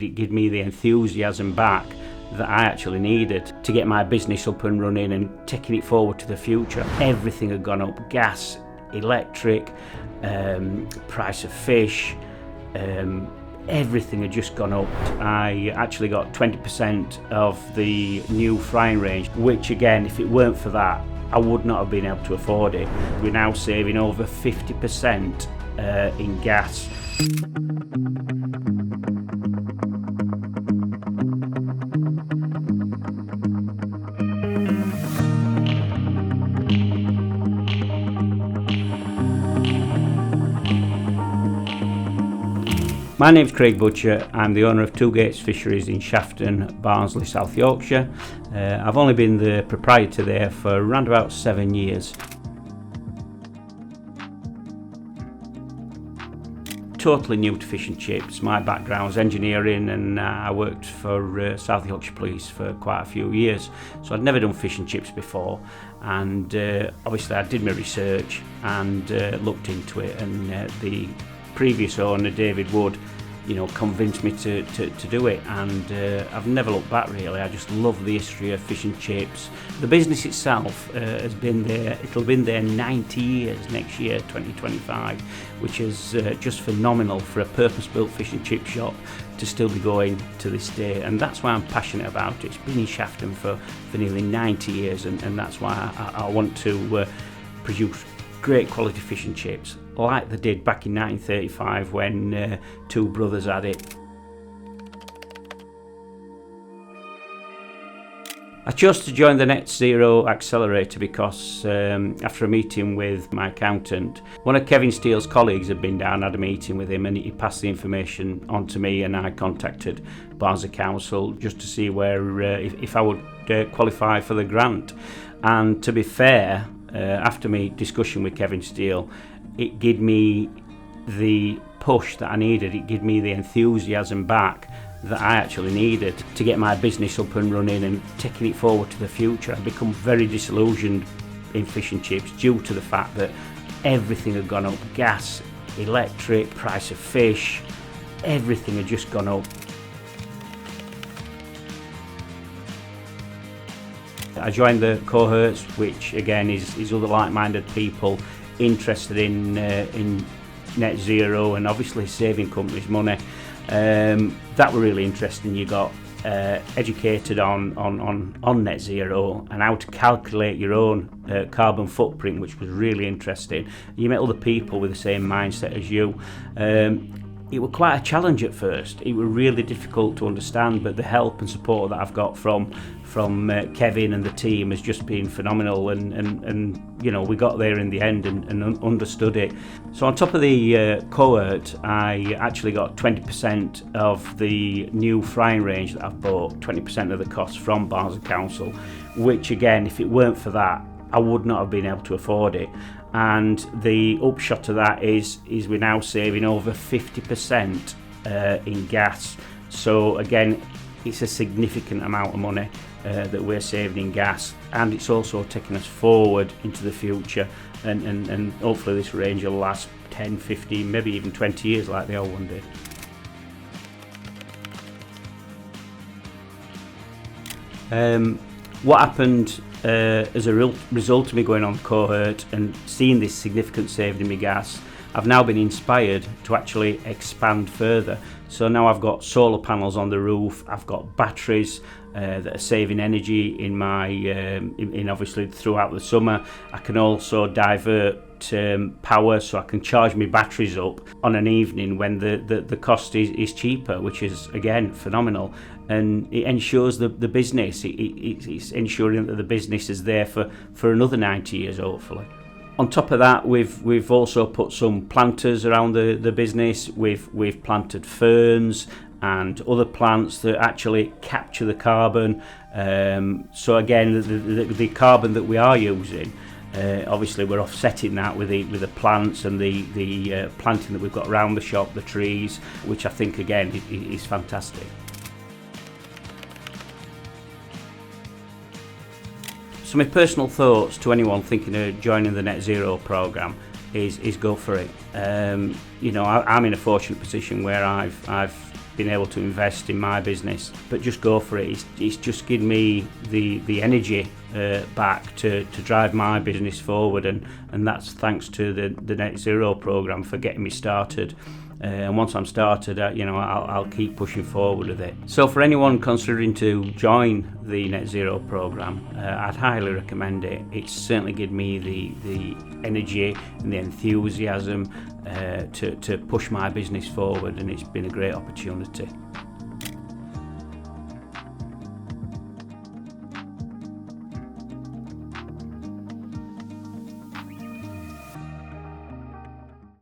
It gave me the enthusiasm back that I actually needed to get my business up and running and taking it forward to the future. Everything had gone up: gas, electric, price of fish, everything had just gone up. I actually got 20% of the new frying range, which again, if it weren't for that, I would not have been able to afford it. We're now saving over 50% in gas. My name's Craig Butcher. I'm the owner of Two Gates Fisheries in Shafton, Barnsley, South Yorkshire. I've only been the proprietor there for around about 7 years. Totally new to fish and chips. My background's engineering, and I worked for South Yorkshire Police for quite a few years. So I'd never done fish and chips before, and obviously I did my research and looked into it, and the previous owner, David Wood, convinced me to do it, and I've never looked back really. I just love the history of fish and chips. The business itself has been there, it'll have been there 90 years next year, 2025, which is just phenomenal for a purpose-built fish and chip shop to still be going to this day, and that's why I'm passionate about it. It's been in Shafton for nearly 90 years, and that's why I want to produce great quality fish and chips like they did back in 1935 when two brothers had it. I chose to join the Net Zero Accelerator because after a meeting with my accountant, one of Kevin Steele's colleagues had been down, had a meeting with him, and he passed the information on to me, and I contacted Barnsley Council just to see where if I would qualify for the grant. And to be fair, after my discussion with Kevin Steele, it gave me the push that I needed. It gave me the enthusiasm back that I actually needed to get my business up and running and taking it forward to the future. I've become very disillusioned in fish and chips due to the fact that everything had gone up: gas, electric, price of fish, everything had just gone up. I joined the cohorts, which again is other like-minded people interested in net zero and obviously saving companies money. That were really interesting. You got educated on net zero and how to calculate your own carbon footprint, which was really interesting. You met other people with the same mindset as you. It was quite a challenge at first. It was really difficult to understand, but the help and support that I've got from Kevin and the team has just been phenomenal, and we got there in the end and understood it. So on top of the cohort, I actually got 20% of the new frying range that I've bought, 20% of the cost from Barnsley Council, which again, if it weren't for that, I would not have been able to afford it. And the upshot of that is we're now saving over 50% in gas. So again, it's a significant amount of money that we're saving in gas, and it's also taking us forward into the future, and hopefully this range will last 10, 15, maybe even 20 years like the old one did. What happened as a result of me going on the cohort and seeing this significant saving in my gas, I've now been inspired to actually expand further. So now I've got solar panels on the roof, I've got batteries that are saving energy in my in obviously throughout the summer. I can also divert power, so I can charge my batteries up on an evening when the cost is cheaper, which is again phenomenal, and it ensures the business. It's ensuring that the business is there for another 90 years hopefully. On top of that, we've also put some planters around the business. We've planted ferns and other plants that actually capture the carbon. So again, the carbon that we are using, obviously we're offsetting that with the plants and the planting that we've got around the shop, the trees, which I think again is fantastic. So my personal thoughts to anyone thinking of joining the Net Zero programme is go for it. I'm in a fortunate position where I've been able to invest in my business, but just go for it. It's just given me the energy back to drive my business forward, and that's thanks to the Net Zero programme for getting me started. And once I'm started, I'll keep pushing forward with it. So for anyone considering to join the Net Zero programme, I'd highly recommend it. It's certainly given me the energy and the enthusiasm to push my business forward, and it's been a great opportunity.